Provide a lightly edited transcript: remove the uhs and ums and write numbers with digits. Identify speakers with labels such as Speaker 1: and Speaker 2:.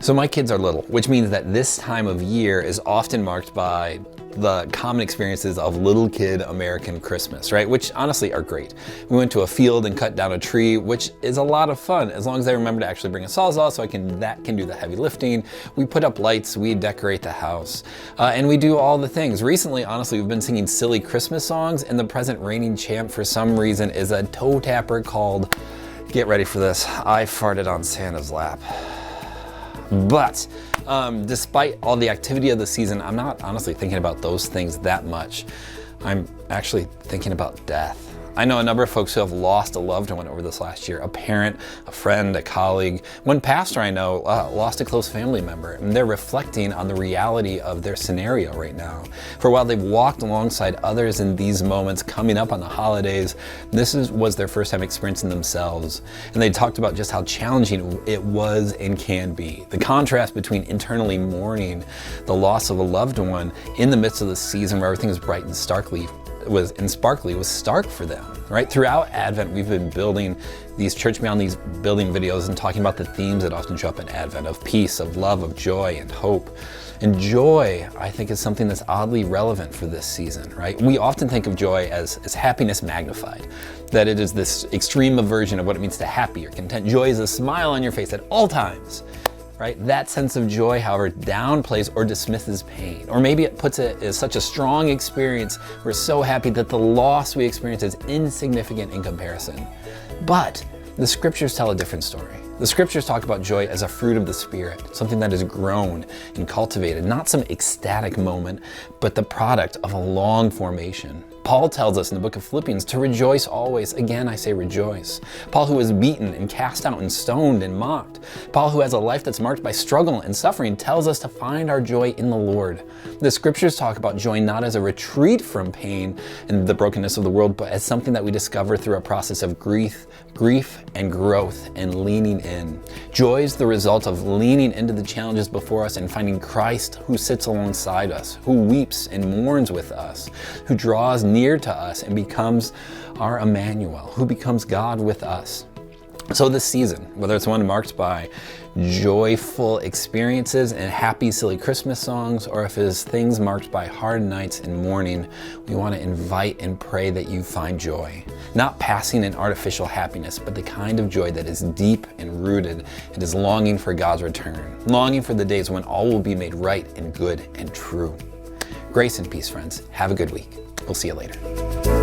Speaker 1: So my kids are little, which means that this time of year is often marked by the common experiences of little kid American Christmas, right? Which honestly are great. We went to a field and cut down a tree, which is a lot of fun, as long as I remember to actually bring a Sawzall so that can do the heavy lifting. We put up lights, we decorate the house, and we do all the things. Recently, honestly, we've been singing silly Christmas songs, and the present reigning champ for some reason is a toe tapper called, get ready for this, I farted on Santa's lap. But despite all the activity of the season, I'm not honestly thinking about those things that much. I'm actually thinking about death. I know a number of folks who have lost a loved one over this last year, a parent, a friend, a colleague. One pastor I know lost a close family member, and they're reflecting on the reality of their scenario right now. For a while, they've walked alongside others in these moments coming up on the holidays. This was their first time experiencing themselves, and they talked about just how challenging it was and can be. The contrast between internally mourning the loss of a loved one in the midst of the season where everything is bright and sparkly was stark for them, right? Throughout Advent, we've been building these Church Beyond These building videos and talking about the themes that often show up in Advent of peace, of love, of joy, and hope. And joy, I think, is something that's oddly relevant for this season, right? We often think of joy as happiness magnified, that it is this extreme version of what it means to happy or content. Joy is a smile on your face at all times. Right? That sense of joy, however, downplays or dismisses pain. Or maybe it puts it as such a strong experience. We're so happy that the loss we experience is insignificant in comparison. But the scriptures tell a different story. The scriptures talk about joy as a fruit of the Spirit, something that is grown and cultivated, not some ecstatic moment, but the product of a long formation. Paul tells us in the book of Philippians to rejoice always. Again, I say rejoice. Paul, who was beaten and cast out and stoned and mocked. Paul, who has a life that's marked by struggle and suffering, tells us to find our joy in the Lord. The scriptures talk about joy not as a retreat from pain and the brokenness of the world, but as something that we discover through a process of grief and growth and leaning in. Joy is the result of leaning into the challenges before us and finding Christ who sits alongside us, who weeps and mourns with us, who draws near to us and becomes our Emmanuel, who becomes God with us. So this season, whether it's one marked by joyful experiences and happy, silly Christmas songs, or if it's things marked by hard nights and mourning, we want to invite and pray that you find joy. Not passing and artificial happiness, but the kind of joy that is deep and rooted and is longing for God's return, longing for the days when all will be made right and good and true. Grace and peace, friends. Have a good week. We'll see you later.